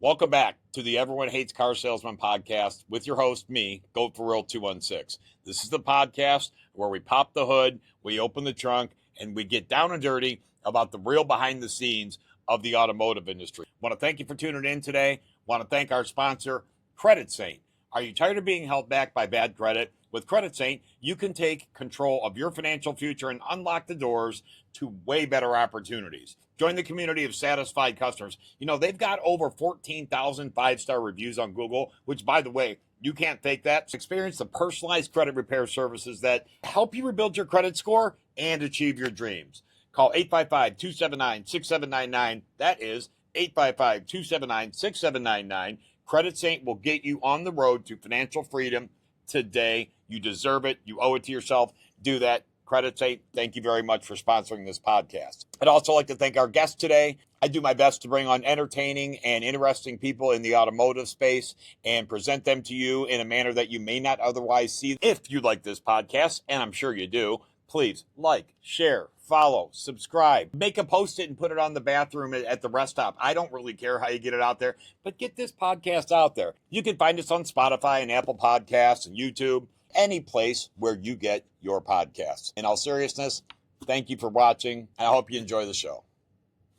Welcome back to the Everyone Hates Car Salesman podcast with your host, me, Goat for Real 216. This is the podcast where we pop the hood, we open the trunk, and we get down and dirty about the real behind the scenes of the automotive industry. Want to thank you for tuning in today. Want to thank our sponsor, Credit Saint. Are you tired of being held back by bad credit? With Credit Saint, you can take control of your financial future and unlock the doors to way better opportunities. Join the community of satisfied customers. You know, they've got over 14,000 five-star reviews on Google, which, by the way, you can't fake that. Experience the personalized credit repair services that help you rebuild your credit score and achieve your dreams. Call 855-279-6799. That is 855-279-6799. Credit Saint will get you on the road to financial freedom today. You deserve it. You owe it to yourself. Do that. Credit Saint, thank you very much for sponsoring this podcast. I'd also like to thank our guest today. I do my best to bring on entertaining and interesting people in the automotive space and present them to you in a manner that you may not otherwise see. If you like this podcast, and I'm sure you do, please like, share, follow, subscribe, make a post-it and put it on the bathroom at the rest stop. I don't really care how you get it out there, but get this podcast out there. You can find us on Spotify and Apple Podcasts and YouTube, any place where you get your podcasts. In all seriousness, thank you for watching. I hope you enjoy the show.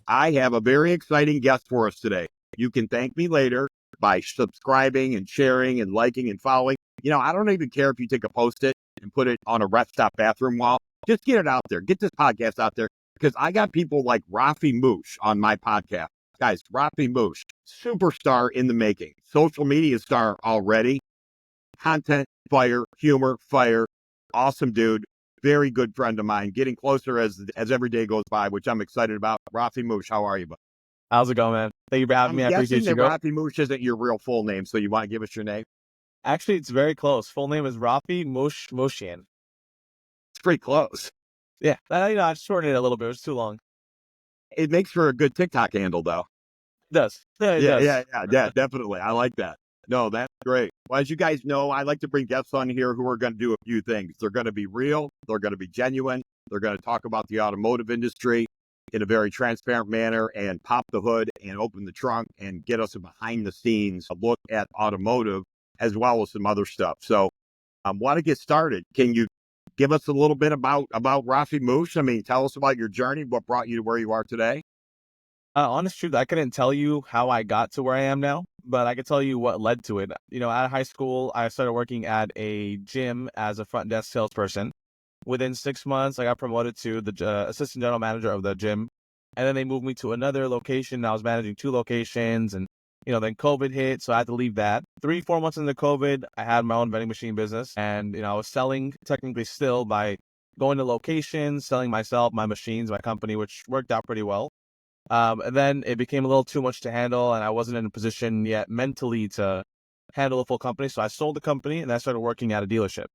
I have a very exciting guest for us today. You can thank me later by subscribing and sharing and liking and following. You know, I don't even care if you take a post-it and put it on a rest stop bathroom wall. Just get it out there. Get this podcast out there, because I got people like Rafi Moosh on my podcast. Guys, Rafi Moosh, superstar in the making, social media star already, content, fire, humor, fire, awesome dude, very good friend of mine, getting closer as every day goes by, which I'm excited about. Rafi Moosh, how are you, bud? How's it going, man? Thank you for having me. I appreciate you. Rafi Moosh isn't your real full name, so you want to give us your name? Actually, it's very close. Full name is Rafi Mooshian. It's pretty close. Yeah, I shortened it a little bit. It was too long. It makes for a good TikTok handle, though. It does. It does. Yeah, definitely. I like that. No, that's great. Well, as you guys know, I like to bring guests on here who are going to do a few things. They're going to be real. They're going to be genuine. They're going to talk about the automotive industry in a very transparent manner and pop the hood and open the trunk and get us a behind the scenes look at automotive as well as some other stuff. So I want to get started. Can you give us a little bit about Rafi Moosh? I mean, tell us about your journey, what brought you to where you are today. Honest truth, I couldn't tell you how I got to where I am now, but I could tell you what led to it. You know, out of high school, I started working at a gym as a front desk salesperson. Within 6 months, I got promoted to the assistant general manager of the gym. And then they moved me to another location. I was managing 2 locations, and, you know, then COVID hit, so I had to leave that. 3-4 months into COVID, I had my own vending machine business, and, you know, I was selling technically still by going to locations, selling myself, my machines, my company, which worked out pretty well. And then it became a little too much to handle, and I wasn't in a position yet mentally to handle a full company. So I sold the company and I started working at a dealership.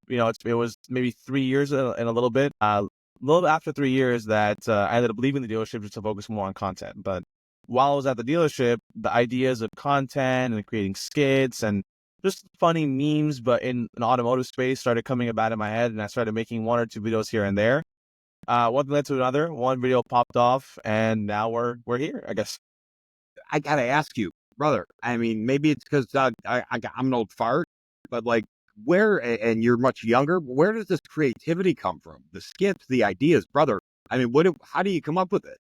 You know, it was maybe 3 years and a little bit. A little bit after 3 years that I ended up leaving the dealership just to focus more on content. But while I was at the dealership, the ideas of content and creating skits and just funny memes, but in an automotive space, started coming about in my head, and I started making 1 or 2 videos here and there. One thing led to another. One video popped off, and now we're here, I guess. I gotta ask you, brother. I mean, maybe it's because I'm an old fart, but like, and you're much younger. Where does this creativity come from? The skits, the ideas, brother. I mean, how do you come up with it?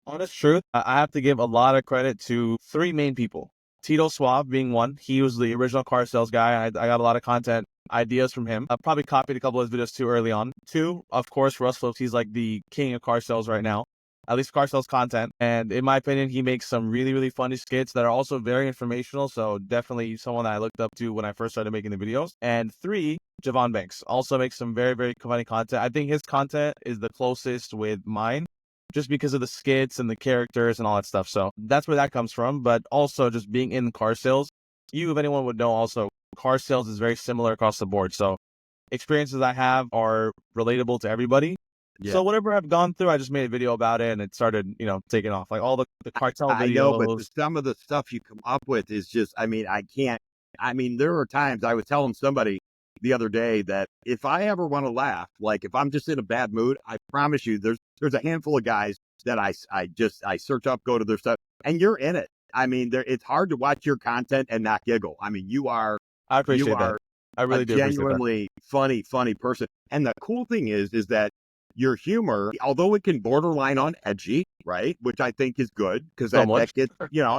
Honest truth, I have to give a lot of credit to 3 main people. Tito Suave being one. He was the original car sales guy. I got a lot of content ideas from him. I probably copied a couple of his videos too early on. 2, of course, Russ Phillips. He's like the king of car sales right now, at least car sales content. And in my opinion, he makes some really, really funny skits that are also very informational. So definitely someone that I looked up to when I first started making the videos. And 3, Javon Banks also makes some very, very funny content. I think his content is the closest with mine, just because of the skits and the characters and all that stuff. So that's where that comes from. But also just being in car sales, if anyone would know also, car sales is very similar across the board. So experiences I have are relatable to everybody. Yeah. So whatever I've gone through, I just made a video about it, and it started, you know, taking off. Like all the cartel videos. I know, but some of the stuff you come up with is just, I mean, there are times I was telling somebody the other day that if I ever want to laugh, like if I'm just in a bad mood, I promise you there's a handful of guys that I search up, go to their stuff, and you're in it. I mean, it's hard to watch your content and not giggle. I mean, you I you appreciate that. are I a really do appreciate that. genuinely funny person. And the cool thing is that your humor, although it can borderline on edgy, right? Which I think is good because Somewhat. that gets,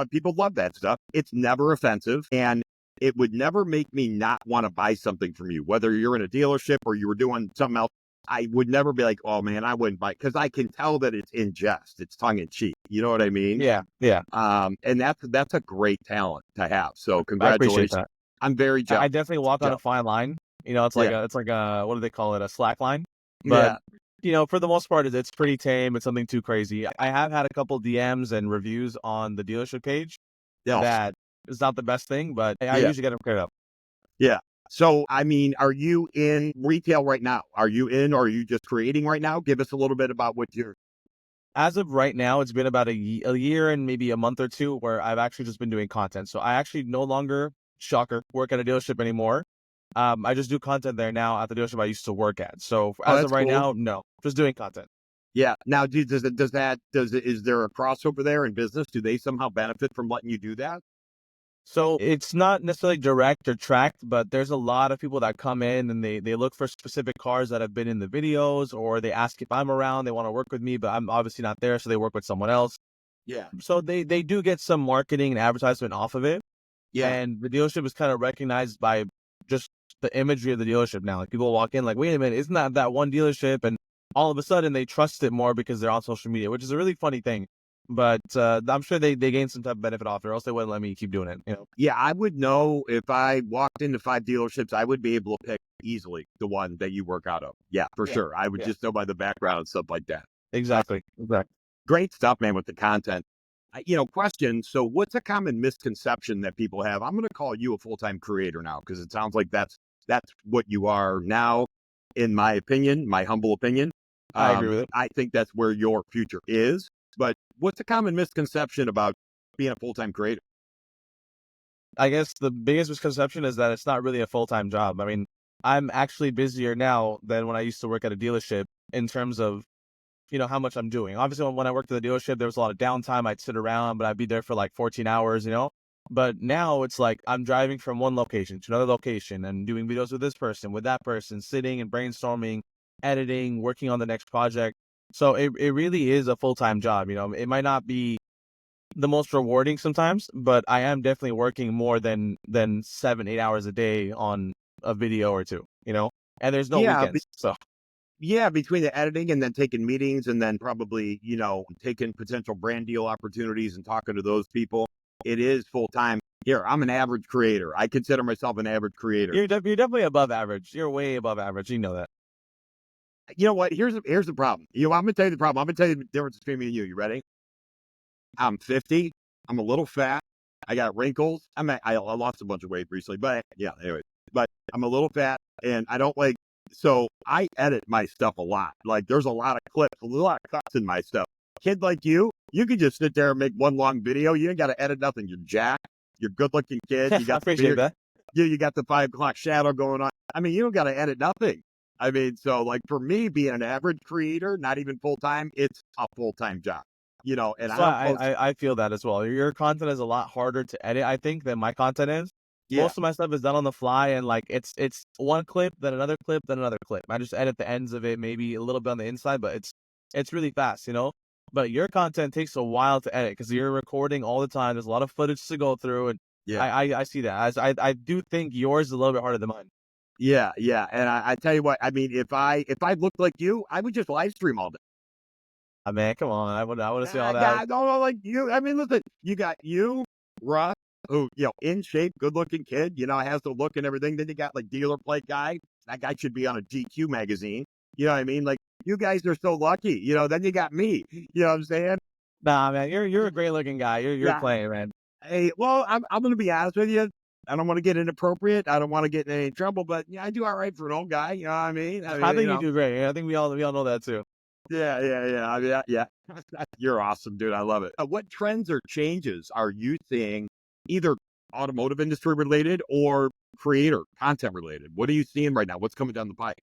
people love that stuff. It's never offensive. And it would never make me not want to buy something from you, whether you're in a dealership or you were doing something else. I would never be like, oh man, I wouldn't buy, because I can tell that it's in jest, it's tongue in cheek. You know what I mean? Yeah, yeah. And that's a great talent to have. So I appreciate congratulations. that. I'm very I jealous. definitely walk on a fine line. Yeah. It's like a what do they call it? A slack line. But Yeah. for the most part, it's pretty tame. It's something too crazy. I have had a couple DMs and reviews on the dealership page Yeah. that is not the best thing, but I Yeah. usually get them cleared up. Yeah. So, I mean, are you in retail right now? Are you in, or are you just creating right now? Give us a little bit about what you're. As of right now, it's been about a year and maybe a month or two where I've actually just been doing content. So I actually no longer, shocker, work at a dealership anymore. I just do content there now at the dealership I used to work at. So Oh, as of that's right cool. now, no, just doing content. Yeah. Now, is there a crossover there in business? Do they somehow benefit from letting you do that? So it's not necessarily direct or tracked, but there's a lot of people that come in and they look for specific cars that have been in the videos, or they ask if I'm around, they want to work with me, but I'm obviously not there, so they work with someone else. Yeah. So they do get some marketing and advertisement off of it. Yeah. And the dealership is kind of recognized by just the imagery of the dealership now. Like people walk in like, wait a minute, isn't that one dealership? And all of a sudden they trust it more because they're on social media, which is a really funny thing. But I'm sure they gain some type of benefit off it, or else they wouldn't let me keep doing it. Yeah. I would know if I walked into 5 dealerships, I would be able to pick easily the one that you work out of. Yeah, for Yeah. sure. I would Yeah. just know by the background and stuff like that. Exactly. Great stuff, man, with the content. Question. So what's a common misconception that people have? I'm going to call you a full-time creator now, because it sounds like that's what you are now, in my opinion, my humble opinion. I agree with it. I think that's where your future is. But what's a common misconception about being a full-time creator? I guess the biggest misconception is that it's not really a full-time job. I mean, I'm actually busier now than when I used to work at a dealership in terms of, how much I'm doing. Obviously, when I worked at the dealership, there was a lot of downtime. I'd sit around, but I'd be there for like 14 hours. But now it's like I'm driving from one location to another location and doing videos with this person, with that person, sitting and brainstorming, editing, working on the next project. So it really is a full-time job. It might not be the most rewarding sometimes, but I am definitely working more than 7, 8 hours a day on a video or two. And there's no Yeah, weekends. So yeah, between the editing and then taking meetings and then probably, taking potential brand deal opportunities and talking to those people, it is full time. Here, I'm an average creator. I consider myself an average creator. you're definitely above average. You're way above average. You know that. You know what? Here's the problem. I'm gonna tell you the problem. I'm gonna tell you the difference between me and you. You ready? I'm 50. I'm a little fat. I got wrinkles. I lost a bunch of weight recently, but yeah, anyway. But I'm a little fat, and I don't like. So I edit my stuff a lot. Like there's a lot of clips, a lot of cuts in my stuff. Kid like you can just sit there and make one long video. You ain't got to edit nothing. You're jacked. You're a good looking kid. You I got the appreciate beard. that. You got the 5 o'clock shadow going on. I mean, you don't got to edit nothing. I mean, so like for me, being an average creator, not even full time, it's a full time job. And I So don't post. I feel that as well. Your content is a lot harder to edit, I think, than my content is. Yeah, Most of my stuff is done on the fly, and like it's one clip, then another clip, then another clip. I just edit the ends of it, maybe a little bit on the inside, but it's really fast. But your content takes a while to edit because you're recording all the time. There's a lot of footage to go through, and yeah, I see that. As I do think yours is a little bit harder than mine. yeah. And I tell you what, I mean, if I looked like you, I would just live stream all day. Man, come on, I would see all that. Yeah, no, like you. I mean, listen, you got you, Russ, who in shape, good looking kid, has the look and everything. Then you got like dealer plate guy. That guy should be on a GQ magazine. You know what I mean? Like you guys are so lucky. Then you got me. You know what I'm saying? Nah, man, you're a great looking guy. You're Yeah. playing, man. Hey, well, I'm gonna be honest with you. I don't want to get inappropriate. I don't want to get in any trouble, but yeah, I do all right for an old guy. You know what I mean? I think you do great. I think we all know that too. Yeah. I mean, yeah. You're awesome, dude. I love it. What trends or changes are you seeing, either automotive industry related or creator content related? What are you seeing right now? What's coming down the pipe?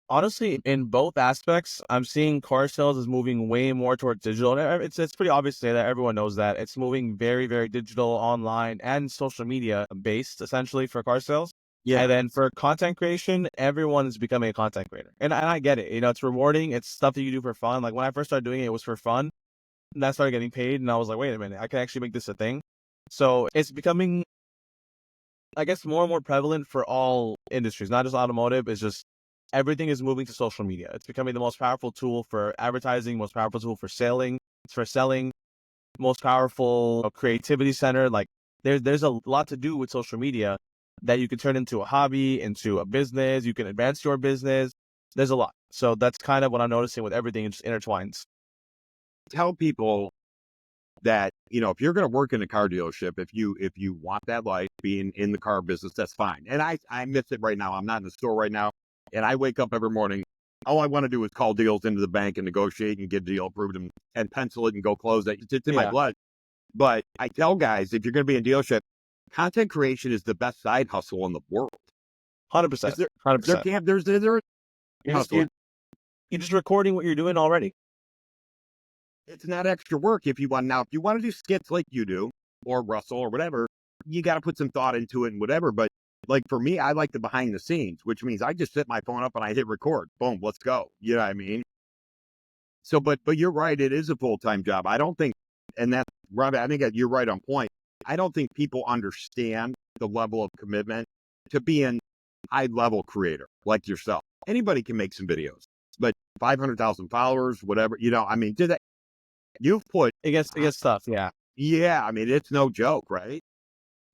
Honestly, in both aspects, I'm seeing car sales is moving way more towards digital. And it's pretty obvious to say that everyone knows that it's moving very, very digital, online, and social media based, essentially, for car sales. Yeah. And then for content creation, everyone is becoming a content creator. And I get it. It's rewarding. It's stuff that you do for fun. Like when I first started doing it, it was for fun. And I started getting paid, and I was like, wait a minute, I can actually make this a thing. So it's becoming, I guess, more and more prevalent for all industries, not just automotive. It's just everything is moving to social media. It's becoming the most powerful tool for advertising, most powerful tool for selling. It's for selling, most powerful creativity center. Like there's a lot to do with social media that you can turn into a hobby, into a business. You can advance your business. There's a lot. So that's kind of what I'm noticing with everything. It just intertwines. Tell people that, if you're going to work in a car dealership, if you want that life, being in the car business, that's fine. And I miss it right now. I'm not in the store right now. And I wake up every morning. All I want to do is call deals into the bank and negotiate and get a deal approved and pencil it and go close it. It's in my Yeah, blood. But I tell guys, if you're going to be in a dealership, content creation is the best side hustle in the world. 100%, Is there, there 100%. can't, there's, there, You're just hustling. you're just recording what you're doing already. It's not extra work if you want. Now, if you want to do skits like you do, or Russell, or whatever, you got to put some thought into it and whatever. But like for me, I like the behind the scenes, which means I just set my phone up and I hit record. Boom, let's go. You know what I mean? So, but you're right. It is a full-time job. I don't think, and that's Robbie, I think that you're right on point. I don't think people understand the level of commitment to being high-level creator like yourself. Anybody can make some videos, but 500,000 followers, whatever, I mean, did that? You've put, It gets tough. Yeah. yeah, I mean, it's no joke, right?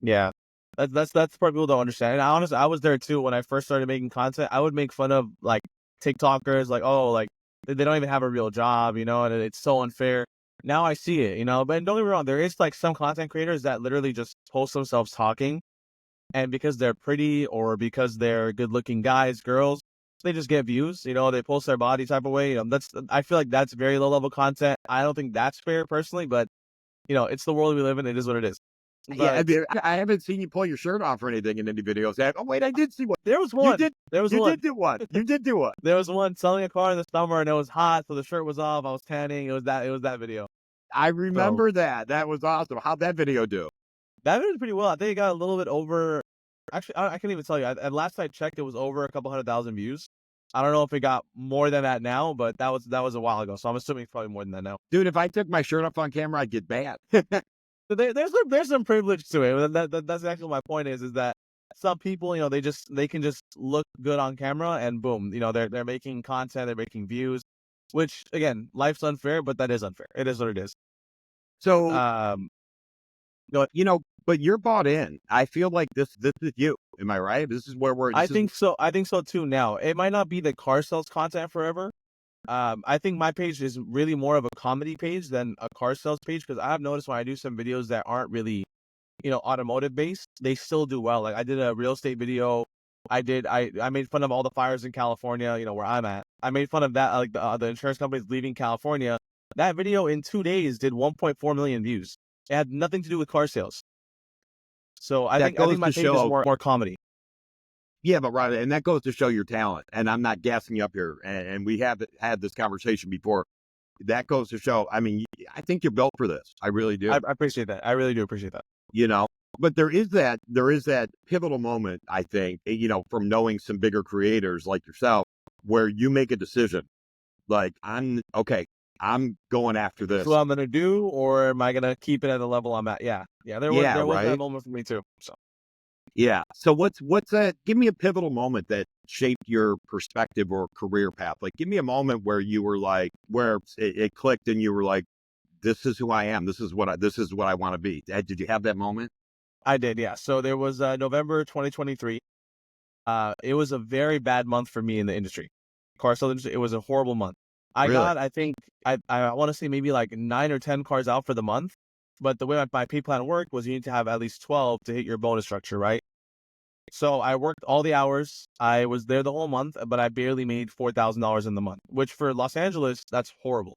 Yeah. That's the part people don't understand. And honestly, I was there too when I first started making content. I would make fun of like TikTokers, like, oh, like they don't even have a real job, and it's so unfair. Now I see it, but don't get me wrong, there is like some content creators that literally just post themselves talking, and because they're pretty or because they're good looking guys, girls, they just get views, they post their body type of way. I feel like that's very low level content. I don't think that's fair personally, but it's the world we live in. It is what it is. Yeah, I But mean, I haven't seen you pull your shirt off or anything in any videos. Oh, wait, I did see one. there was You one. did, There was you one. did do one. You did do one. There was one selling a car in the summer and it was hot, so the shirt was off. I was tanning. It was that video. I So remember that. That was awesome. How'd that video do? that video did pretty well. I think it got a little bit over. Actually, I can't even tell you. At last I checked, it was over a couple 100,000 views. I don't know if it got more than that now, but that was a while ago. So I'm assuming it's probably more than that now. Dude, if I took my shirt off on camera, I'd get banned. So there's some privilege to it. That's actually my point is that some people, they can just look good on camera and boom, they're making content, they're making views, which again, life's unfair, but that is unfair. It is what it is. So, Um, but you're bought in. I feel like this is you. Am I right? This is where I think so. I think so too. Now, it might not be the car sales content forever. I think my page is really more of a comedy page than a car sales page because I've noticed when I do some videos that aren't really, automotive based, they still do well. Like I did a real estate video. I made fun of all the fires in California, where I'm at. I made fun of that, like the insurance companies leaving California. That video in 2 days did 1.4 million views. It had nothing to do with car sales. So I that think I goes think my to page is show. more comedy. Yeah, but right, and that goes to show your talent. And I'm not gassing you up here. And we have had this conversation before. That goes to show. I mean, I think you're built for this. I really do. I appreciate that. I really do appreciate that. you know but there is that pivotal moment, I think, from knowing some bigger creators like yourself, where you make a decision like, I'm going after This is this. what I'm gonna do, or am I gonna keep it at the level I'm at? Yeah, yeah. There was Yeah, there was that right. moment for me too. So Yeah, so what's that? Give me a pivotal moment that shaped your perspective or career path. Like, give me a moment where you were like, where it clicked and you were like, this is who I am, this is what I want to be. Did you have that moment? I did, yeah. So there was November 2023. It was a very bad month for me in the industry, car sales industry. It was a horrible month. I Really? got, I think, I want to say maybe like 9 or 10 cars out for the month. But the way my pay plan worked was you need to have at least 12 to hit your bonus structure, right? So I worked all the hours. I was there the whole month, but I barely made $4,000 in the month, which for Los Angeles, that's horrible.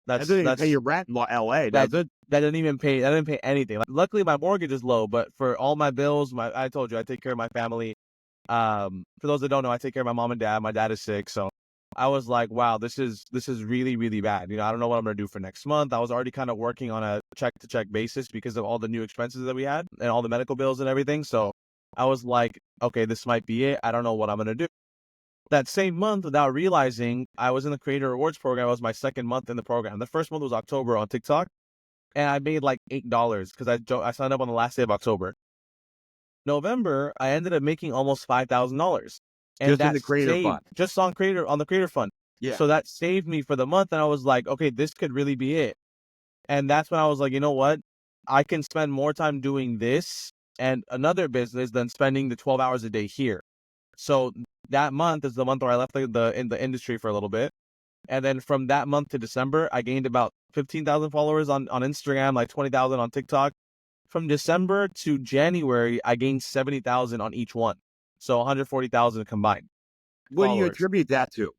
That That's doesn't even pay that's your rent in LA, that does it? that didn't even pay. That didn't pay anything. Like, luckily, my mortgage is low, but for all my bills, I told you I take care of my family. For those that don't know, I take care of my mom and dad. My dad is sick, so I was like, wow, this is really, really bad. I don't know what I'm gonna do for next month. I was already kind of working on a check to check basis because of all the new expenses that we had and all the medical bills and everything. So I was like, okay, this might be it. I don't know what I'm gonna do. That same month, without realizing, I was in the Creator Rewards program. It was my second month in the program. The first month was October on TikTok, and I made like $8 because I signed up on the last day of October. November, I ended up making almost $5,000, and Just in that the creator saved fund. just on the Creator Fund. Yeah. So that saved me for the month, and I was like, okay, this could really be it. And that's when I was like, you know what? I can spend more time doing this and another business than spending the 12 hours a day here. So that month is the month where I left in the industry for a little bit. And then from that month to December, I gained about 15,000 followers on Instagram, like 20,000 on TikTok. From December to January, I gained 70,000 on each one. So 140,000 combined What do you followers. attribute that to?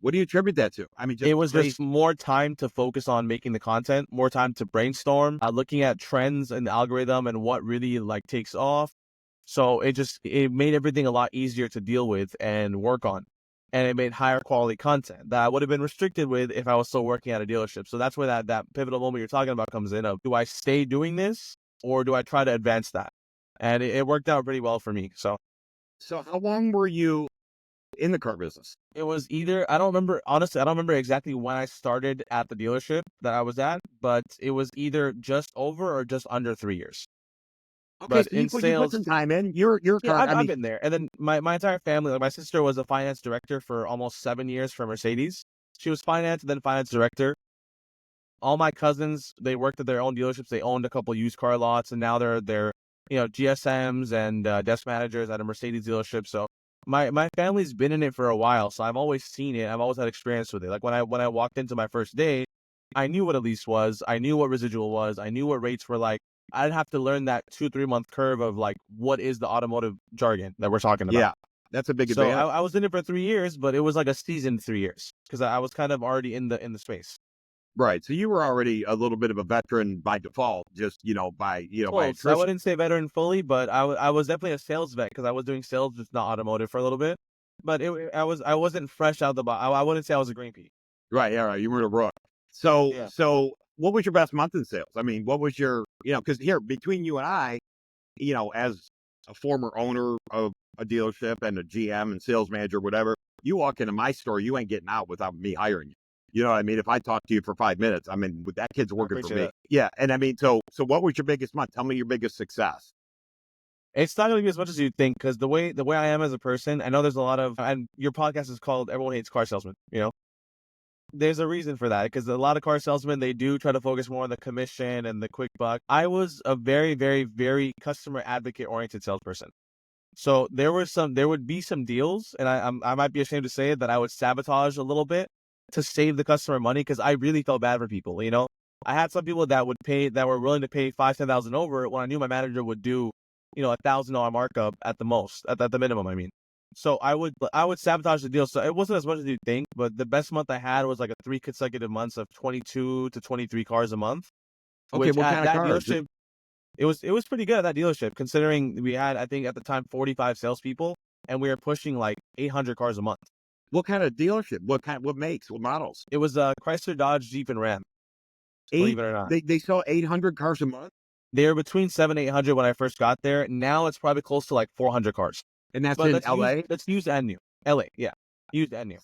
I mean, just It was crazy. just more time to focus on making the content, more time to brainstorm, looking at trends in the algorithm and what really like takes off. So it made everything a lot easier to deal with and work on. And it made higher quality content that I would have been restricted with if I was still working at a dealership. So that's where that pivotal moment you're talking about comes in of, do I stay doing this or do I try to advance that? And it worked out pretty well for me. So So how long were you in the car business? it was either, I don't remember, honestly, I don't remember exactly when I started at the dealership that I was at, but it was either just over or just under 3 years. Okay, But so in you put sales, some time in. You're a yeah, car. I I've mean, been there. And then my entire family, like my sister was a finance director for almost 7 years for Mercedes. She was finance and then finance director. All my cousins, they worked at their own dealerships. They owned a couple used car lots, and now they're GSMs and desk managers at a Mercedes dealership. So my family's been in it for a while, so I've always seen it. I've always had experience with it. Like when I walked into my first day, I knew what a lease was. I knew what residual was. I knew what rates were like. I'd have to learn that 2-3 month curve of like what is the automotive jargon that we're talking about. yeah, that's a big So advantage. I was in it for 3 years, but it was like a seasoned 3 years because I was kind of already in the space. Right. So you were already a little bit of a veteran by default, just, by Close. I attrition. wouldn't say veteran fully, but I was definitely a sales vet because I was doing sales, just not automotive for a little bit. But I wasn't fresh out the box. I wouldn't say I was a green pea. Right. Yeah. Right. You were in a rook. So, Yeah. so what was your best month in sales? I mean, what was because here between you and I, as a former owner of a dealership and a GM and sales manager, whatever, you walk into my store, you ain't getting out without me hiring you. You know what I mean? If I talk to you for 5 minutes, I mean, that kid's I working for appreciate me. that. Yeah. And I mean, so what was your biggest month? Tell me your biggest success. It's not gonna be as much as you think because the way I am as a person, I know there's a lot of, and your podcast is called "Everyone Hates Car Salesmen." There's a reason for that because a lot of car salesmen, they do try to focus more on the commission and the quick buck. I was a very, very, very customer advocate oriented salesperson. So there would be some deals, and I might be ashamed to say it, that I would sabotage a little bit to save the customer money because I really felt bad for people. I had some people that were willing to pay 5,000-10,000 over when I knew my manager would do, $1,000 markup at the most, at the minimum. I mean, so I would sabotage the deal. So it wasn't as much as you think, but the best month I had was like 3 consecutive months of 22 to 23 cars a month, Okay. which What at kind of that cars? dealership, it was pretty good at that dealership, considering we had, I think at the time, 45 salespeople, and we were pushing like 800 cars a month. What kind of dealership? What makes? What models? It was Chrysler, Dodge, Jeep, and Ram. Believe Eight. it or not, They sell 800 cars a month, they were between 700 and 800 when I first got there. Now it's probably close to like 400 cars. and that's But in that's used. LA. That's used and new. LA, yeah, used and new.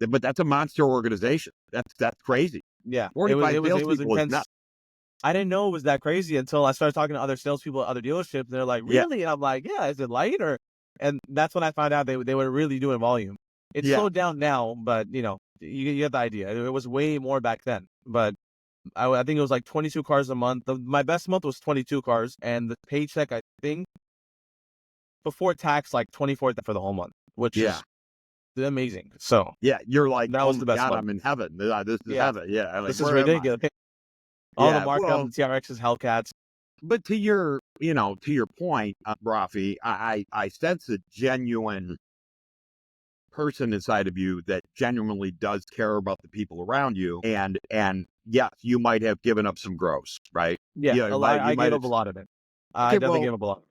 But that's a monster organization. That's crazy. Yeah, it was 45 it was it was salespeople is intense. nuts. I didn't know it was that crazy until I started talking to other salespeople at other dealerships. And they're like, Yeah. "Really?" And I'm like, "Yeah, is it light or?" And that's when I found out they were really doing volume. It's Yeah. slowed down now, but you get the idea. It was way more back then. But I think it was like 22 cars a month. My best month was 22 cars, and the paycheck, I think before tax, like 24 for the whole month, which Yeah. is amazing. So Yeah. You're like, that oh was my the best God, month. I'm in heaven. This is Yeah, heaven. Yeah. Like, this is where am I? ridiculous. All the Yeah. markup, Well, the TRXs, Hellcats. but to your point, Rafi, I sense a genuine person inside of you that genuinely does care about the people around you. And yes, you might have given up some gross, right? Yeah, Yeah. a lot. You I might gave have. up a lot of it. I Okay. definitely Well, gave up a lot.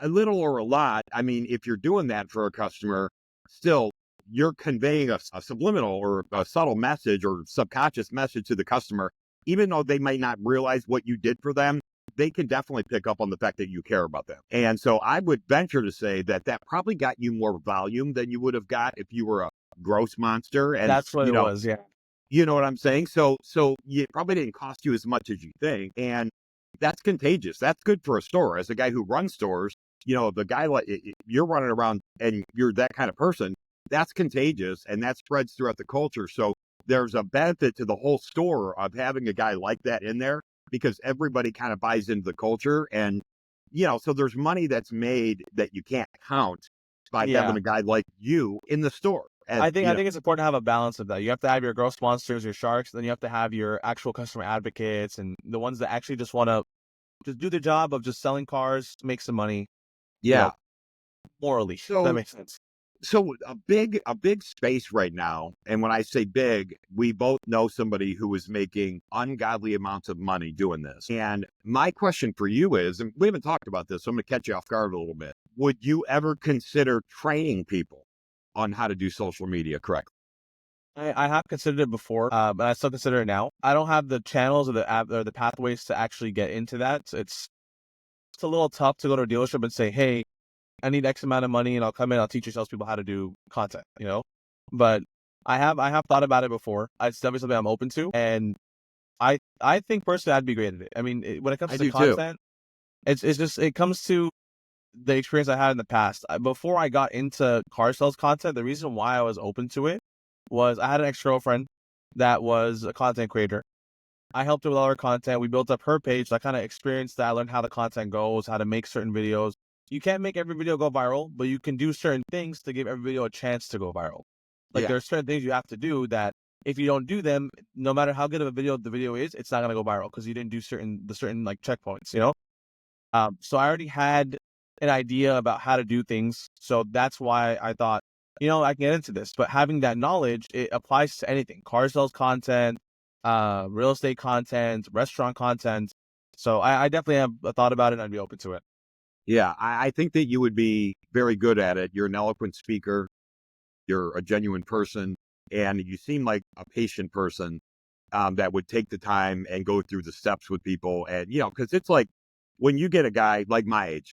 a little or a lot. I mean, if you're doing that for a customer, still you're conveying a subliminal or a subtle message or subconscious message to the customer, even though they might not realize what you did for them, they can definitely pick up on the fact that you care about them. And so I would venture to say that that probably got you more volume than you would have got if you were a gross monster. And, That's what it was. Yeah. you know what I'm saying? So it probably didn't cost you as much as you think. And that's contagious. That's good for a store. As a guy who runs stores, the guy like you're running around and you're that kind of person, that's contagious and that spreads throughout the culture. So there's a benefit to the whole store of having a guy like that in there because everybody kind of buys into the culture. And, so there's money that's made that you can't count by having a guy like you in the store. And, I think it's important to have a balance of that. You have to have your gross monsters, your sharks, then you have to have your actual customer advocates and the ones that actually just want to just do the job of just selling cars, make some money. Morally. So that makes sense. So a big space right now, and when I say big, we both know somebody who is making ungodly amounts of money doing this. And my question for you is, and we haven't talked about this, so I'm going to catch you off guard a little bit. Would you ever consider training people on how to do social media correctly? I have considered it before, but I still consider it now. I don't have the channels or the pathways to actually get into that. It's a little tough to go to a dealership and say, hey, I need X amount of money and I'll come in, I'll teach your salespeople how to do content, But I have thought about it before. It's definitely something I'm open to. And I think personally I'd be great at it. I mean, when it comes to content, it comes to the experience I had in the past. Before I got into car sales content, the reason why I was open to it was I had an ex-girlfriend that was a content creator. I helped her with all her content. We built up her page. So I kind of experienced that. I learned how the content goes, how to make certain videos. You can't make every video go viral, but you can do certain things to give every video a chance to go viral. Like there are certain things you have to do that if you don't do them, no matter how good of a video the video is, it's not going to go viral because you didn't do certain like checkpoints, So I already had an idea about how to do things. So that's why I thought, I can get into this. But having that knowledge, it applies to anything. Car sales content, real estate content, restaurant content. So I definitely have thought about it and I'd be open to it. Yeah, I think that you would be very good at it. You're an eloquent speaker. You're a genuine person. And you seem like a patient person that would take the time and go through the steps with people. And, because it's like when you get a guy like my age,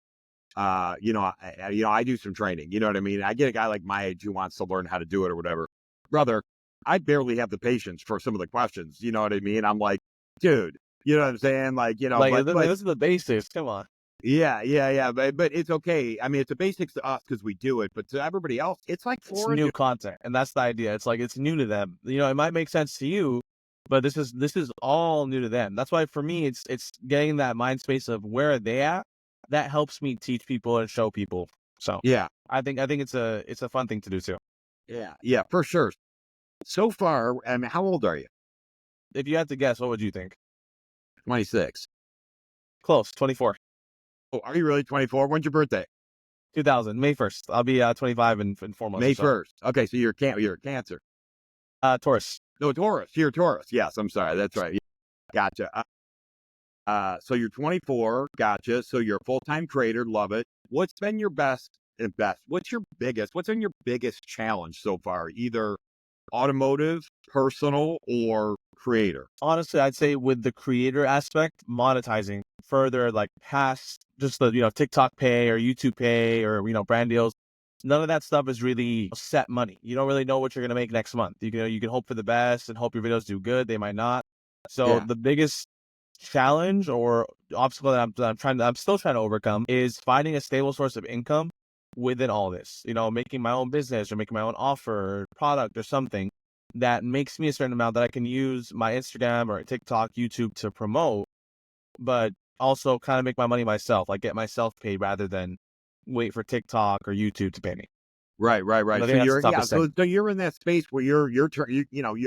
I do some training. You know what I mean? I get a guy like my age who wants to learn how to do it or whatever. Brother, I barely have the patience for some of the questions. You know what I mean? I'm like, dude, you know what I'm saying? Like, this is the basics. Come on. Yeah. But it's okay. I mean, it's the basics to us because we do it, but to everybody else, it's like it's new content, and that's the idea. It's like it's new to them. It might make sense to you, but this is all new to them. That's why for me, it's getting that mind space of where are they at. That helps me teach people and show people. So yeah, I think it's a fun thing to do too. Yeah, for sure. So far, I mean, how old are you? If you had to guess, what would you think? 26. Close, 24. Oh, are you really 24? When's your birthday? 2000, May 1st. I'll be 25 in 4 months. May 1st. Okay, so you're a Cancer. Taurus. No, Taurus. You're Taurus. Yes, I'm sorry. That's right. Gotcha. So you're 24. Gotcha. So you're a full-time creator. Love it. What's been your best? What's been your biggest challenge so far? Either automotive, personal, or creator? Honestly, I'd say with the creator aspect, monetizing further, like past just the, TikTok pay or YouTube pay or, brand deals. None of that stuff is really set money. You don't really know what you're going to make next month. You can hope for the best and hope your videos do good. They might not. So the biggest challenge or obstacle that I'm still trying to overcome is finding a stable source of income within all this, making my own business or making my own offer or product or something that makes me a certain amount that I can use my Instagram or TikTok, YouTube to promote, but also kind of make my money myself, like get myself paid rather than wait for TikTok or YouTube to pay me. Right. So you're in that space where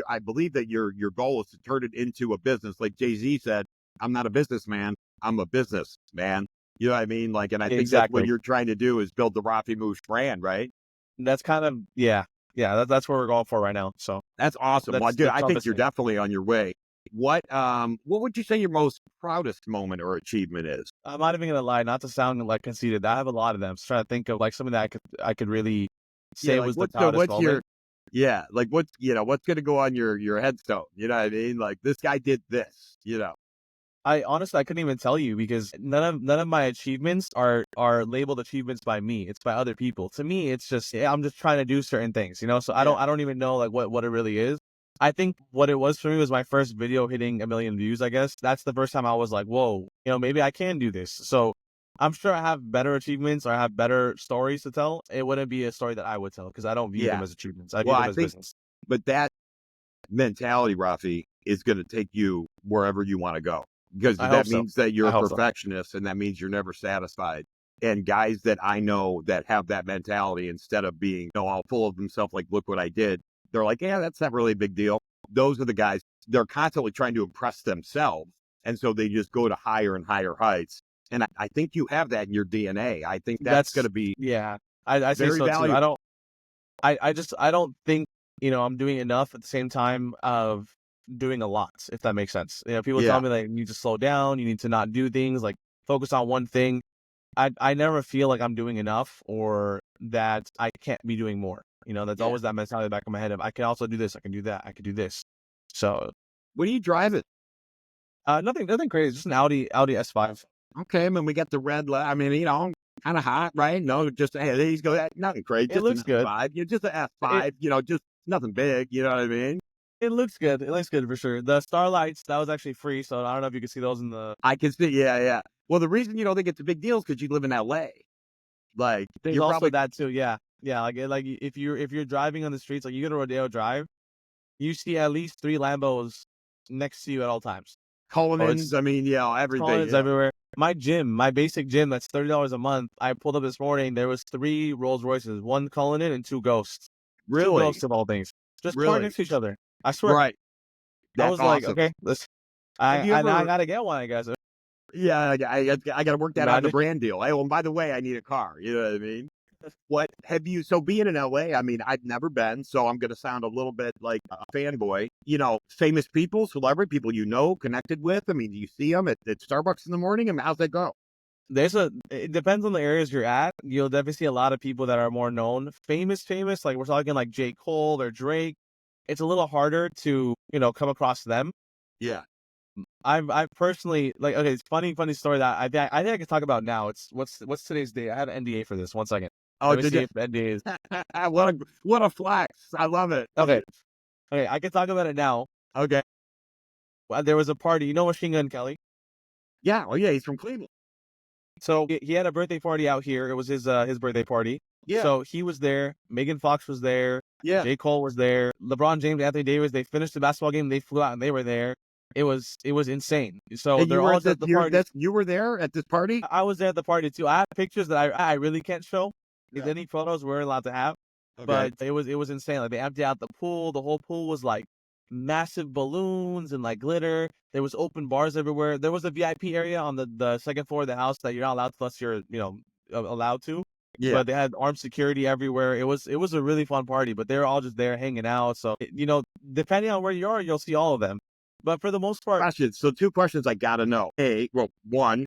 I believe that your goal is to turn it into a business. Like Jay-Z said, I'm not a businessman, I'm a businessman. You know what I mean? Like, and I think that's what you're trying to do is build the Rafi Moosh brand, right? That's kind of, yeah, that's what we're going for right now. So that's awesome. Well, dude, I think you're definitely on your way. What would you say your most proudest moment or achievement is? I'm not even gonna lie, not to sound like conceited. I have a lot of them. I'm just trying to think of like something that I could really say was the proudest moment. Yeah, like what's gonna go on your headstone? You know what I mean? Like this guy did this. You know. I honestly I couldn't even tell you because none of my achievements are labeled achievements by me. It's by other people. To me, it's just yeah, I'm just trying to do certain things, you know. So Yeah. I don't even know like what it really is. I think what it was for me was my first video hitting 1 million views. I guess that's the first time I was like, whoa, you know, maybe I can do this. So I'm sure I have better achievements or I have better stories to tell. It wouldn't be a story that I would tell because I don't view Yeah. them as achievements. I view Well, them I as think, business. but that mentality, Rafi, is going to take you wherever you want to go because I hope that so. means that you're I a hope so. perfectionist and that means you're never satisfied. And guys that I know that have that mentality instead of being, all full of themselves, like, look what I did, they're like, yeah, that's not really a big deal. Those are the guys, they're constantly trying to impress themselves. And so they just go to higher and higher heights. And I think you have that in your DNA. I think that's going That's to be yeah. I say very so too. valuable. I don't think, you know, I'm doing enough at the same time of doing a lot, if that makes sense. You know, people tell Yeah. me like you need to slow down, you need to not do things, like focus on one thing. I never feel like I'm doing enough or that I can't be doing more. You know, that's Yeah. always that mentality in the back of my head of I can also do this, I can do that, I can do this. So What are you driving? nothing crazy, just an Audi S5. Okay, I mean, we got the red light. I mean, kind of hot, right? No, just hey, there you go. Nothing crazy, It just an looks good. S5. Just an It S5. Just nothing big. You know what I mean? it looks good. It looks good for sure. The Starlights, that was actually free, so I don't know if you can see those in the I can see. Yeah, yeah. Well, the reason you don't think it's a big deal is because you live in LA. Like There's you're also probably that too, yeah. Yeah, like if you're driving on the streets, like you go to Rodeo Drive, you see at least 3 Lambos next to you at all times. Oh, Cullinans. it's I mean, everything. Collins everywhere. My basic gym, that's $30 a month. I pulled up this morning, there was 3 Rolls Royces, 1 Cullinan and 2 Ghosts. 2 Really, Ghosts of all things. Just parked really, next to each other. I swear. right. I That's was like, awesome. okay, this Have you I ever? gotta get one, I guess. Yeah, I got to work that out in the Imagine. brand deal. Hey, well, by the way, I need a car. You know what I mean? What have you? So being in LA, I mean, I've never been, so I'm going to sound a little bit like a fanboy. Famous people, celebrity people connected with. I mean, do you see them at Starbucks in the morning? I mean, how's that go? It depends on the areas you're at. You'll definitely see a lot of people that are more known, famous. Like we're talking like J. Cole or Drake. It's a little harder to, you know, come across them. Yeah. I've personally like okay, it's funny story that I think I can talk about now. It's what's today's date? I had an NDA for this. 1 second. Oh, Let me did see you? if NDA is What a flex! I love it. okay. Okay, I can talk about it now. Okay. There was a party. You know Machine Gun Kelly? Yeah. Oh, yeah. He's from Cleveland. So he had a birthday party out here. It was his birthday party. Yeah. So he was there. Megan Fox was there. Yeah. J. Cole was there. LeBron James, Anthony Davis. They finished the basketball game. They flew out and they were there. It was insane. So And you they're were all at this. at the party. You were there at this party. I was there at the party too. I have pictures that I really can't show. If Yeah. any photos we're allowed to have, Okay. but it was insane. Like they emptied out the pool. The whole pool was like massive balloons and like glitter. There was open bars everywhere. There was a VIP area on the second floor of the house that you're not allowed to unless you're allowed to. Yeah. But they had armed security everywhere. It was a really fun party. But they were all just there hanging out. So depending on where you are, you'll see all of them. But for the most part, Questions. So 2 questions I gotta know. Well, one,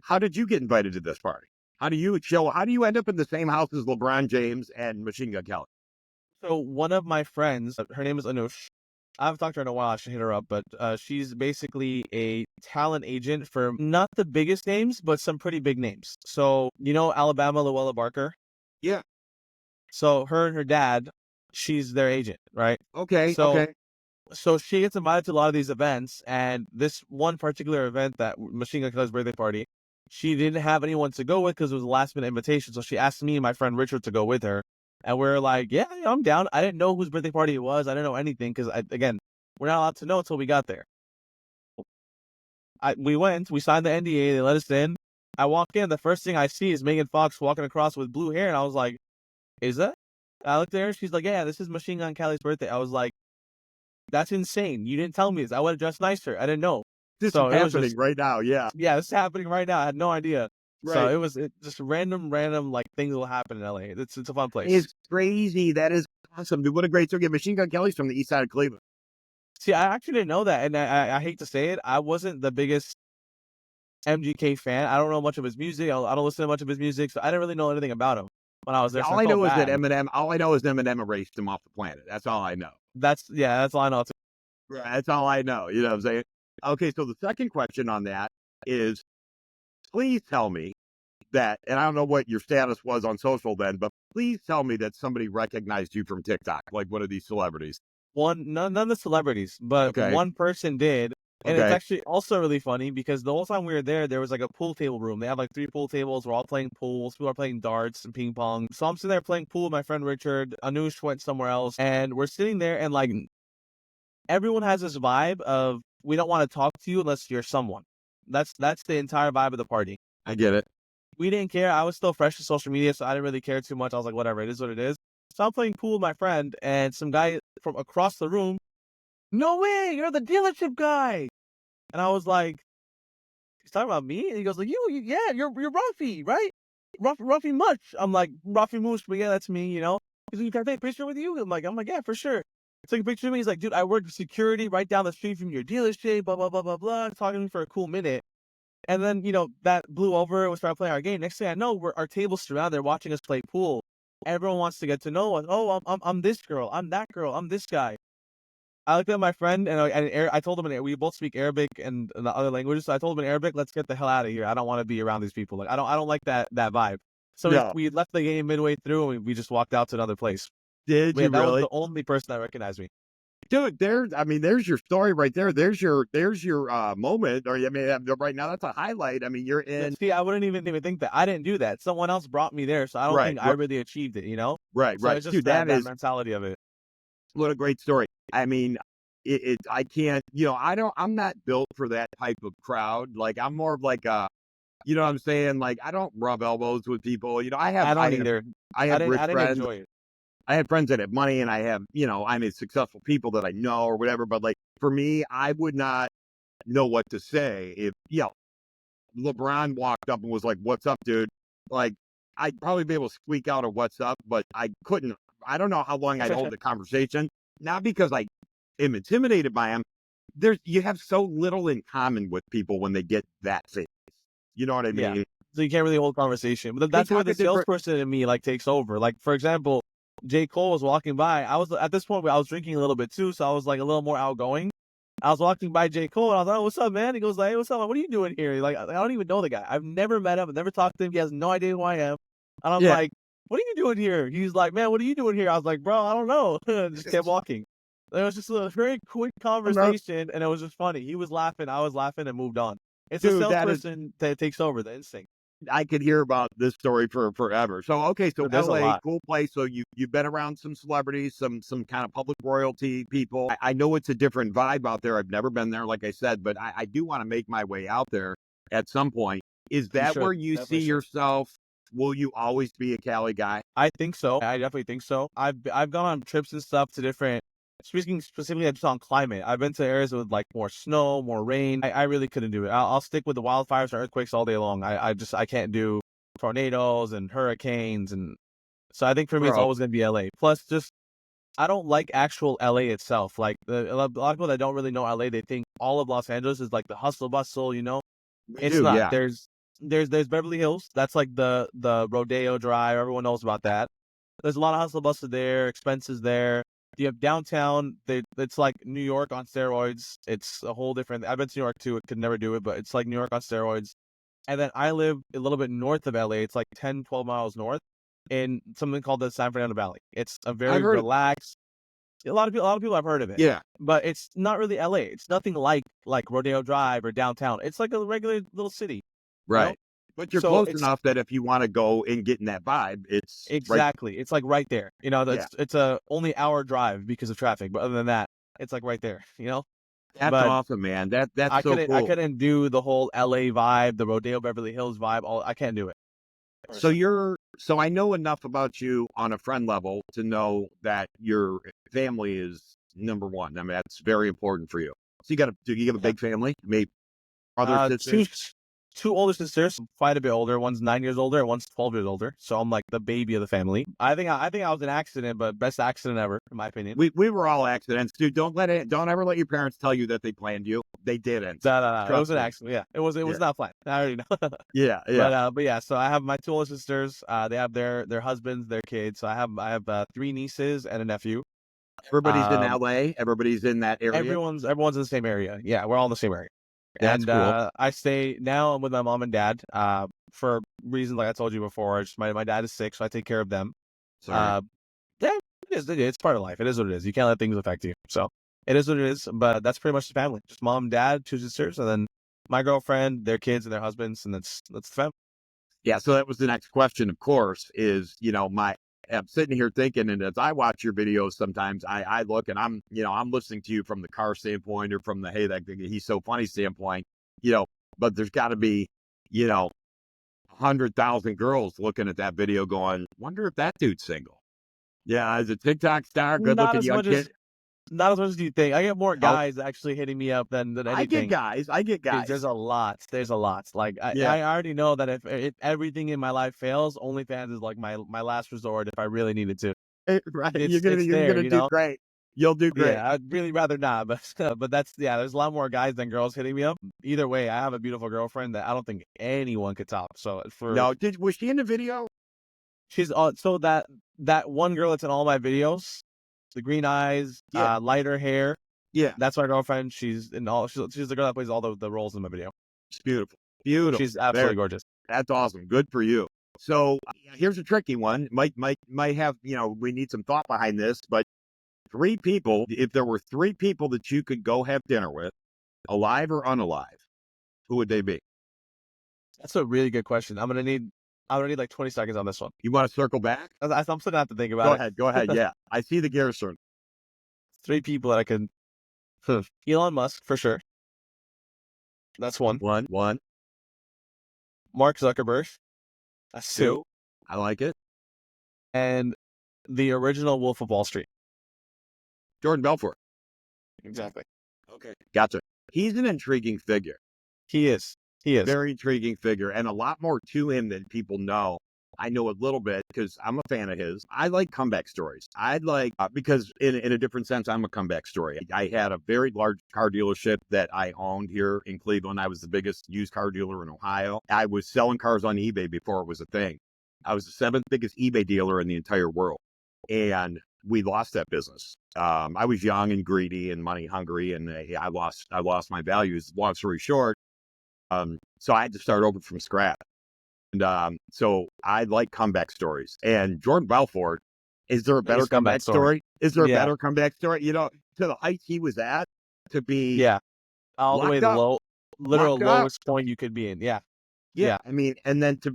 how did you get invited to this party? How do you end up in the same house as LeBron James and Machine Gun Kelly? so one of my friends, her name is Anush. I haven't talked to her in a while. I should hit her up, but she's basically a talent agent for not the biggest names, but some pretty big names. So Alabama Luella Barker. Yeah. So her and her dad, she's their agent, right? Okay. So Okay. so she gets invited to a lot of these events, and this one particular event, that Machine Gun Kelly's birthday party, she didn't have anyone to go with because it was a last minute invitation. So she asked me and my friend Richard to go with her, and we're like, yeah, I'm down. I didn't know whose birthday party it was. I didn't know anything because again, we're not allowed to know until we got there. We went, we signed the NDA, they let us in. I walk in, the first thing I see is Megan Fox walking across with blue hair, and I was like, is that? I looked at her, she's like, yeah, this is Machine Gun Kelly's birthday. I was like, that's insane. You didn't tell me this. I would have dressed nicer. I didn't know. This is So it was happening just, right now. Yeah. yeah, this is happening right now. I had no idea. So Right. just random like things will happen in LA. It's a fun place. It's crazy. That is awesome. Dude, what a great story. Yeah, Machine Gun Kelly's from the east side of Cleveland. See, I actually didn't know that, and I hate to say it, I wasn't the biggest MGK fan. I don't know much of his music. I don't listen to much of his music, so I didn't really know anything about him. when I was there. So All I I felt know is that bad. Eminem erased him off the planet. That's all I know. That's all I know. Right, that's all I know. You know what I'm saying? Okay, so the second question on that is, please tell me that, and I don't know what your status was on social then, but please tell me that somebody recognized you from TikTok, like one of these celebrities. None of the celebrities, but Okay. one person did. And it's Okay. actually also really funny because the whole time we were there was like a pool table room. They have like 3 pool tables. We're all playing pools. People are playing darts and ping pong. So I'm sitting there playing pool with my friend Richard. Anush went somewhere else. And we're sitting there and like everyone has this vibe of we don't want to talk to you unless you're someone. That's the entire vibe of the party. I get it. We didn't care. I was still fresh to social media, so I didn't really care too much. I was like, whatever, it is what it is. So I'm playing pool with my friend, and some guy from across the room, no way, you're the dealership guy. And I was like, he's talking about me? And he goes, like, yeah, you're Rafi, right? Rafi Much. I'm like, Rafi Moosh, but yeah, that's me, you know? He's like, can I take a picture with you? I'm like, yeah, for sure. Took a picture of me. He's like, dude, I work security right down the street from your dealership, blah, blah, blah, blah, blah. Talking to me for a cool minute. And then, that blew over. We started playing our game. Next thing I know, our tables surrounded. They're watching us play pool. Everyone wants to get to know us. Oh, I'm this girl. I'm that girl. I'm this guy. I looked at my friend and I told him we both speak Arabic and the other languages. So I told him in Arabic, let's get the hell out of here. I don't want to be around these people. Like I don't like that vibe. So No. we left the game midway through and we just walked out to another place. Did But yeah, you that was really? the only person that recognized me. Dude, there's your story right there. There's your moment. Or I mean, right now that's a highlight. I mean, you're in. See, I wouldn't even think that. I didn't do that. Someone else brought me there, so I don't Right, think I really achieved it, right, So right. it's just Dude, that mentality of it. what a great story. I mean, I can't, I'm not built for that type of crowd. Like, I'm more of like you know what I'm saying? Like, I don't rub elbows with people. I don't either. I have rich I didn't friends. enjoy it. I have friends that have money, and I have, I mean, successful people that I know or whatever. But like, for me, I would not know what to say if, LeBron walked up and was like, "What's up, dude?" Like, I'd probably be able to squeak out a "What's up," but I couldn't. I don't know how long I'd hold the conversation. Not because I am intimidated by him. You have so little in common with people when they get that famous. You know what I Yeah. mean? So you can't really hold conversation. But They that's where talk the a different. salesperson in me like takes over. Like for example, J. Cole was walking by. I was at this point where I was drinking a little bit too, so I was like a little more outgoing. I was walking by J. Cole and I was like, oh, what's up, man? He goes like, hey, what's up? What are you doing here? Like, I don't even know the guy. I've never met him. I've never talked to him. He has no idea who I am. And I'm Yeah. like, what are you doing here? He's like, man, what are you doing here? I was like, bro, I don't know. Just kept walking. It was just a very quick conversation, and it was just funny. He was laughing, I was laughing, and moved on. It's the Dude, that is. salesperson that takes over the instinct. I could hear about this story for forever. So okay, so There's a L.A. lot. cool place. So you've been around some celebrities, some kind of public royalty people. I know it's a different vibe out there. I've never been there, like I said, but I do want to make my way out there at some point. Is You that should. where you see Definitely should. yourself? Will you always be a Cali guy? I think so. I definitely think so. I've gone on trips and stuff to different. Speaking specifically just on climate, I've been to areas with like more snow, more rain. I really couldn't do it. I'll stick with the wildfires and earthquakes all day long. I can't do tornadoes and hurricanes, and so I think for me it's Bro, always gonna be LA. Plus, just I don't like actual LA itself. Like a lot of people that don't really know LA, they think all of Los Angeles is like the hustle bustle. we It's do, not. yeah. There's Beverly Hills. That's like the Rodeo Drive. Everyone knows about that. There's a lot of hustle bustle there, expenses there. You have downtown. It's like New York on steroids. It's a whole different. I've been to New York too. Could never do it, but it's like New York on steroids. And then I live a little bit north of LA. It's like 10, 12 miles north in something called the San Fernando Valley. It's a I've very heard of, relaxed. A lot of people have heard of it, yeah, but it's not really LA. It's nothing like Rodeo Drive or downtown. It's like a regular little city, you know. right. But you're So close it's enough that if you want to go and get in that vibe, it's right. exactly. It's like right there. Yeah, It's a only hour drive because of traffic, but other than that, it's like right there. that's But awesome, man. That's I so couldn't I cool. couldn't do the whole LA vibe, the Rodeo Beverly Hills vibe. I can't do it. Personally. So I know enough about you on a friend level to know that your family is number one. I mean, that's very important for you. So do you have a Yeah. big family? Maybe brothers, Two sisters? two older sisters, quite a bit older. One's 9 years older, and one's 12 years older. So I'm like the baby of the family. I think I was an accident, but best accident ever, in my opinion. We were all accidents, dude. Don't ever let your parents tell you that they planned you. They didn't. No. It was Trust an me. accident. Yeah, it was Yeah. not planned. I already know. Yeah. But yeah. So I have my two older sisters. They have their husbands, their kids. So I have three nieces and a nephew. Everybody's in Um, LA. Everybody's in that area. everyone's in the same area. Yeah, we're all in the same area. That's And cool. I stay now. I'm with my mom and dad. For reasons like I told you before. Just my dad is sick, so I take care of them. Sorry. Uh, yeah, it is. It's part of life. It is what it is. You can't let things affect you. So it is what it is. But that's pretty much the family. Just mom, dad, two sisters, and then my girlfriend, their kids, and their husbands, and that's the family. Yeah. So that was the next question. Of course, is I'm sitting here thinking, and as I watch your videos, sometimes I look and I'm listening to you from the car standpoint or from the hey that he's so funny standpoint, you know. But there's got to be, 100,000 girls looking at that video, going, "Wonder if that dude's single." Yeah, as a TikTok star, good Not looking as young much as kid. not as much as you think. I get more Oh, guys actually hitting me up than I get anything. guys. I get There's guys. a lot. There's a lot. Like Yeah, I already know that if everything in my life fails, OnlyFans is like my last resort if I really needed to. right. It's You're there, gonna you do know. great. You'll do great. Yeah, I'd really rather not, but but that's yeah. There's a lot more guys than girls hitting me up. Either way, I have a beautiful girlfriend that I don't think anyone could top. So for No, was she in the video? she's so that one girl that's in all my videos, the green eyes, Yeah, lighter hair. yeah. That's my girlfriend. She's in all. She's the girl that plays all the roles in my video. It's beautiful, beautiful. She's absolutely gorgeous. That's awesome. Good for you. So here's a tricky one. Might have we need some thought behind this, but three people. If there were three people that you could go have dinner with, alive or unalive, who would they be? That's a really good question. I'm gonna need like 20 seconds on this one. You want to circle back? I'm still gonna have to think Go about ahead. Go ahead. it. Yeah, I see the gears turn. Three people that I could. Elon Musk for sure. That's one. One, Mark Zuckerberg. That's two. two. I like it. And the original Wolf of Wall Street. Jordan Belfort. Exactly. Okay, gotcha. He's an intriguing figure. He is. He is. Very intriguing figure, and a lot more to him than people know. I know a little bit because I'm a fan of his. I like comeback stories. I'd like, because in a different sense, I'm a comeback story. I had a very large car dealership that I owned here in Cleveland. I was the biggest used car dealer in Ohio. I was selling cars on eBay before it was a thing. I was the seventh biggest eBay dealer in the entire world. And we lost that business. I was young and greedy and money hungry, and I lost my values. Long story short, so I had to start over from scratch. And so I like comeback stories. And Jordan Belfort, is there a better Biggest comeback comeback story? Is there a Yeah. better comeback story? To the height he was at, to be Yeah. All the way locked to the up, literal locked up. lowest point you could be in. Yeah. Yeah, Yeah. I mean, and then to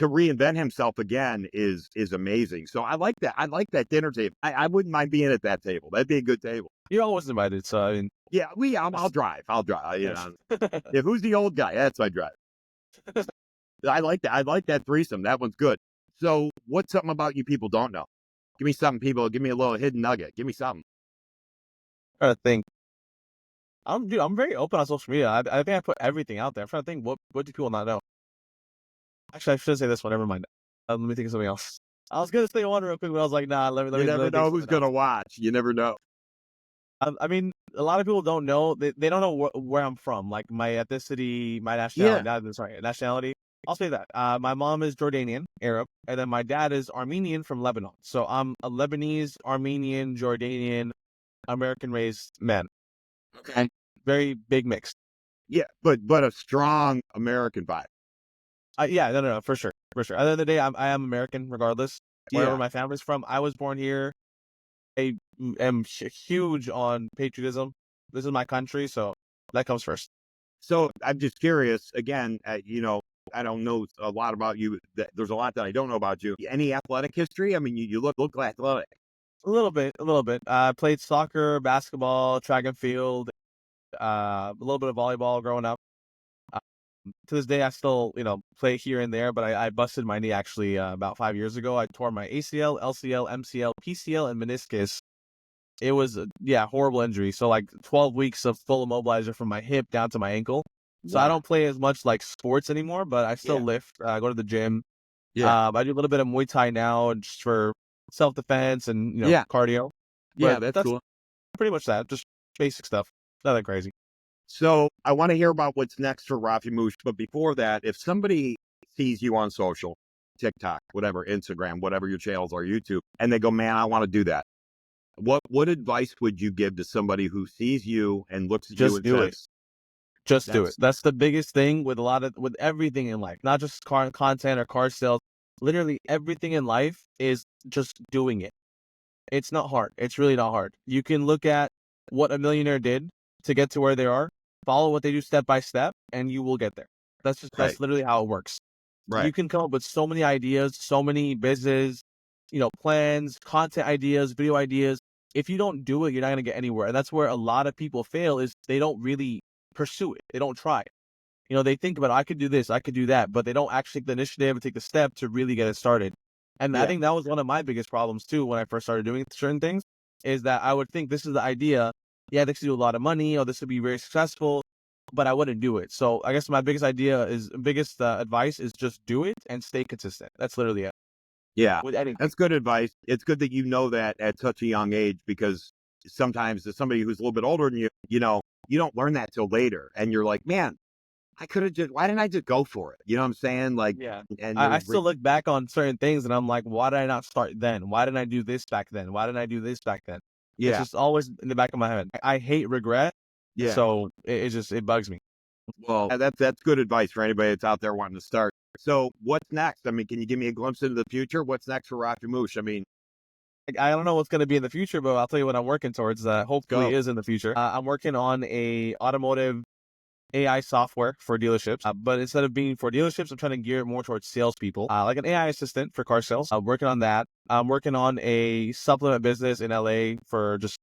reinvent himself again is amazing. So I like that. I like that dinner table. I wouldn't mind being at that table. That'd be a good table. You're always invited. So I mean, Yeah, I'll drive. I'll drive. yes. Yeah, who's the old guy? That's my drive. I like that. I like that threesome. That one's good. So, what's something about you people don't know? Give me something, people. Give me a little hidden nugget. Give me something. Trying to think. I'm very open on social media. I think I put everything out there. I'm trying to think what do people not know? Actually, I should say this one. Never mind. Let me think of something else. I was gonna say one real quick, but I was like, nah. Let You me never think know of who's something else. gonna watch. You never know. I mean, a lot of people don't know. They don't know where I'm from, like my ethnicity, my Yeah. nationality. Sorry, nationality. I'll say that. My mom is Jordanian, Arab, and then my dad is Armenian from Lebanon. So I'm a Lebanese, Armenian, Jordanian, American raised man. Okay. Very big mix. Yeah, but a strong American vibe. Yeah, no, for sure, for sure. At the end of the day, I am American regardless. Wherever Yeah. my family's from, I was born here. I am huge on patriotism. This is my country, so that comes first. So I'm just curious. Again, I don't know a lot about you. There's a lot that I don't know about you. Any athletic history? I mean, you look athletic. A little bit, a little bit. Played soccer, basketball, track and field, a little bit of volleyball growing up. Uh, to this day, I still, play here and there, but I busted my knee actually about 5 years ago. I tore my ACL, LCL, MCL, PCL, and meniscus. It was, horrible injury. So like 12 weeks of full immobilizer from my hip down to my ankle. So I Wow. don't play as much like sports anymore, but I still Yeah. lift. I go to the gym. Yeah. I do a little bit of Muay Thai now just for self-defense and, Yeah. cardio. Yeah. But That's that's cool. pretty much that. Just basic stuff. Nothing crazy. So I want to hear about what's next for Rafi Moosh. But before that, if somebody sees you on social, TikTok, whatever, Instagram, whatever your channels are, YouTube, and they go, man, I want to do that. What advice would you give to somebody who sees you and looks at you Just and do it. says, Just do it. that's That's the biggest thing with everything in life, not just car content or car sales. Literally everything in life is just doing it. It's not hard. It's really not hard. You can look at what a millionaire did to get to where they are, follow what they do step by step, and you will get there. right, That's literally how it works. right? You can come up with so many ideas, so many business, plans, content ideas, video ideas. If you don't do it, you're not gonna get anywhere. And that's where a lot of people fail is they don't really pursue it. They don't try it. They think about, I could do this, I could do that, but they don't actually take the initiative and take the step to really get it started. And I Yeah, think that was one of my biggest problems too when I first started doing certain things, is that I would think this is the idea. Yeah, this could do a lot of money, or this would be very successful, but I wouldn't do it. So I guess my biggest advice is just do it and stay consistent. That's literally it yeah. with anything. That's good advice. It's good that you know that at such a young age because sometimes as somebody who's a little bit older than you, you don't learn that till later, and you're like, man, I could have just. Why didn't I just go for it? You know what I'm saying? Like, Yeah. and I you're, still look back on certain things and I'm like, why did I not start then? Why didn't I do this back then? Why didn't I do this back then? It's yeah, just always in the back of my head. I hate regret. yeah. So it bugs me. Well, that's good advice for anybody that's out there wanting to start. So, what's next? I mean, can you give me a glimpse into the future? What's next for Rafi Moosh? I mean, Like, I don't know what's going to be in the future, but I'll tell you what I'm working towards. Hopefully go. is in the future. I'm working on a automotive AI software for dealerships, but instead of being for dealerships, I'm trying to gear it more towards salespeople, like an AI assistant for car sales. I'm working on that. I'm working on a supplement business in LA for just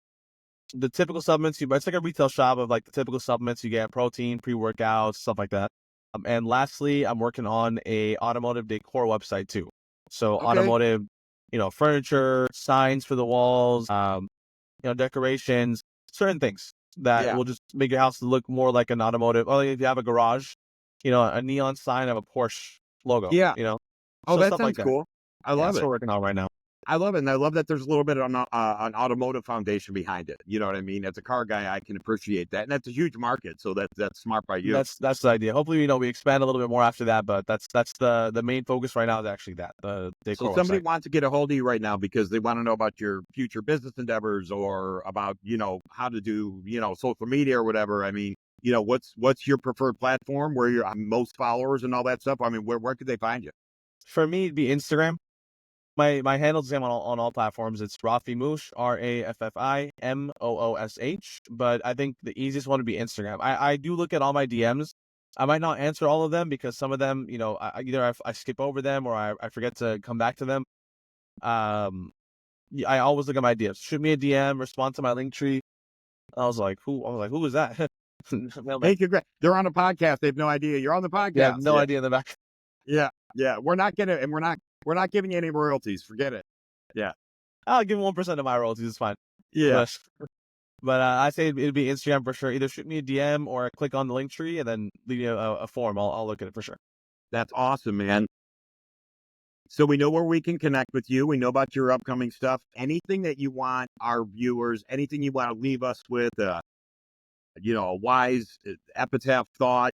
the typical supplements it's like a retail shop of like the typical supplements you get: protein, pre-workouts, stuff like that. And lastly, I'm working on a automotive decor website too. So Okay. automotive, furniture, signs for the walls, decorations, certain things that Yeah. will just make your house look more like an automotive. Or if you have a garage, a neon sign of a Porsche logo, Yeah. Oh, so that stuff like sounds that. cool. I Yeah, love that's what it. we're working on right now. I love it. And I love that there's a little bit of an automotive foundation behind it. You know what I mean? As a car guy, I can appreciate that. And that's a huge market. So that's smart by you. That's the idea. Hopefully, we expand a little bit more after that, but that's the main focus right now is actually the So decor somebody website. wants to get a hold of you right now because they want to know about your future business endeavors or about, how to do, social media or whatever. I mean, what's your preferred platform where you're most followers and all that stuff? I mean, where could they find you? For me, it'd be Instagram. My handle's the same on all platforms. It's Rafi Moosh, RAFFIMOOSH. But I think the easiest one would be Instagram. I do look at all my DMs. I might not answer all of them because some of them, either I skip over them or I forget to come back to them. I always look at my DMs. Shoot me a DM, respond to my link tree. I was like, who is that? Mailman. Hey, congrats. They're on a podcast. They have no idea. You're on the Yeah, I have podcast. no Yeah. idea in the back. Yeah. Yeah. We're not giving you any royalties. Forget it. Yeah. I'll give 1% of my royalties. It's fine. Yeah. But I say it'd be Instagram for sure. Either shoot me a DM or click on the link tree and then leave me a form. I'll look at it for sure. That's awesome, man. So we know where we can connect with you. We know about your upcoming stuff. Anything that you want our viewers, anything you want to leave us with, a wise epitaph thought,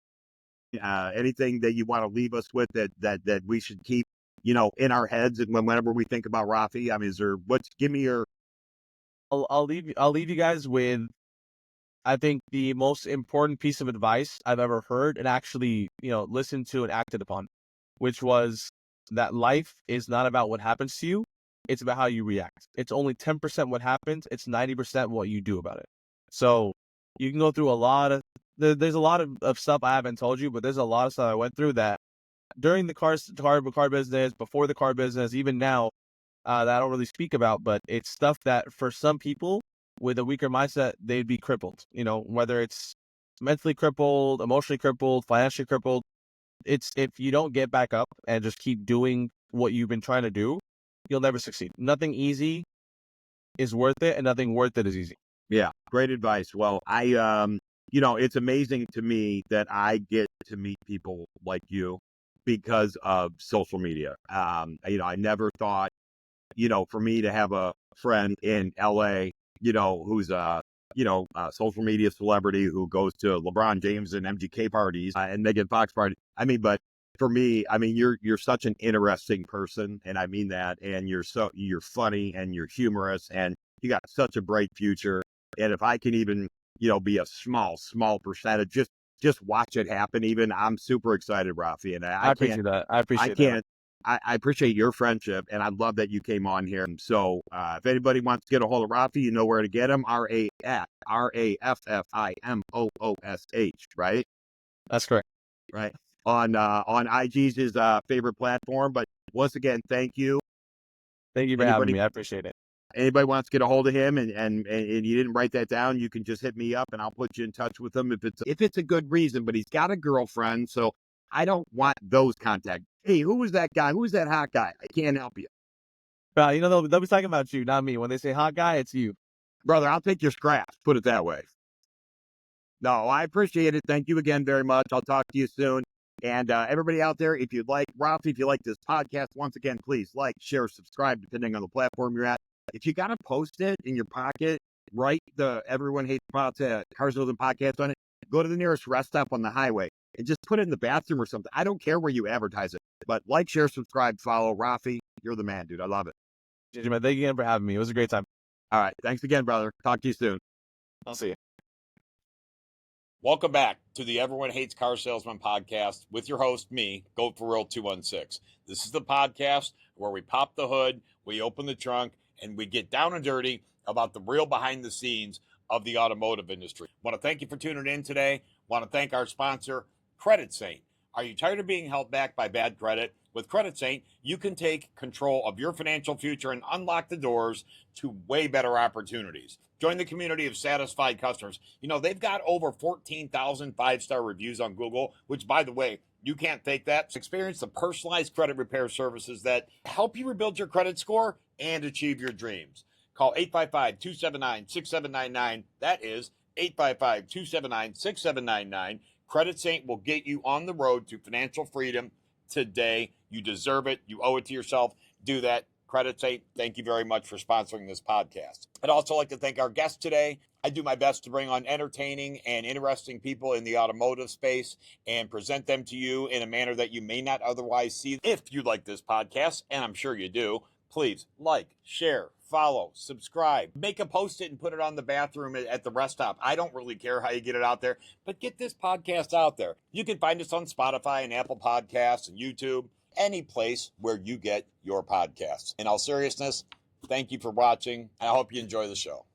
anything that you want to leave us with that we should keep, in our heads and whenever we think about Rafi. I mean, give me your, I'll leave you guys with, I think, the most important piece of advice I've ever heard and actually, listened to and acted upon, which was that life is not about what happens to you. It's about how you react. It's only 10% what happens. It's 90% what you do about it. So you can go through there's a lot of stuff I haven't told you, but there's a lot of stuff I went through that during the car business, before the car business, even now, that I don't really speak about, but it's stuff that for some people with a weaker mindset, they'd be crippled, whether it's mentally crippled, emotionally crippled, financially crippled. It's if you don't get back up and just keep doing what you've been trying to do, you'll never succeed. Nothing easy is worth it, and nothing worth it is easy. yeah, great advice. Well, I it's amazing to me that I get to meet people like you because of social media. I never thought, for me to have a friend in LA, who's a social media celebrity who goes to LeBron James and MGK parties and Megan Fox parties. But for me, you're such an interesting person, and I mean that. And you're funny and you're humorous, and you got such a bright future. And if I can even, be a small percentage, just watch it happen. Even I'm super excited, Rafi, and I I can't appreciate that. I I appreciate that. can't. I appreciate your friendship, and I love that you came on here. So, if anybody wants to get a hold of Rafi, you know where to get him. RAFFIMOOSH, right? That's correct. Right. On IG's his favorite platform. But once again, thank you. Thank you for having Anybody me. I appreciate it. anybody wants to get a hold of him, and you didn't write that down, you can just hit me up, and I'll put you in touch with him if it's a good reason. But he's got a girlfriend, so I don't want those contacts. Hey, who was that guy? Who's that hot guy? I can't help you. They'll be talking about you, not me. When they say hot guy, it's you. Brother, I'll take your scraps, put it that way. No, I appreciate it. Thank you again very much. I'll talk to you soon. And everybody out there, if you'd like, Rafi, if you like this podcast, once again, please like, share, subscribe, depending on the platform you're at. If you got to post it in your pocket, write the Everyone Hates Cars and Podcast on it. Go to the nearest rest stop on the highway and just put it in the bathroom or something. I don't care where you advertise it, but like, share, subscribe, follow. Rafi, you're the man, dude. I love it. Thank you again for having me. It was a great time. All right. Thanks again, brother. Talk to you soon. I'll see you. Welcome back to the Everyone Hates Car Salesman podcast with your host, me, Goat for Real 216. This is the podcast where we pop the hood, we open the trunk, and we get down and dirty about the real behind the scenes of the automotive industry. Want to thank you for tuning in today. Want to thank our sponsor, Credit Saint. Are you tired of being held back by bad credit? With Credit Saint, you can take control of your financial future and unlock the doors to way better opportunities. Join the community of satisfied customers. They've got over 14,000 five-star reviews on Google, which, by the way, you can't fake that. Experience the personalized credit repair services that help you rebuild your credit score and achieve your dreams. Call 855-279-6799. That is 855-279-6799. Credit Saint will get you on the road to financial freedom today. You deserve it. You owe it to yourself. Do that. Credit Saint, thank you very much for sponsoring this podcast. I'd also like to thank our guest today. I do my best to bring on entertaining and interesting people in the automotive space and present them to you in a manner that you may not otherwise see. If you like this podcast, and I'm sure you do, please like, share, follow, subscribe, make a post-it and put it on the bathroom at the rest stop. I don't really care how you get it out there, but get this podcast out there. You can find us on Spotify and Apple Podcasts and YouTube, any place where you get your podcasts. In all seriousness, thank you for watching. I hope you enjoy the show.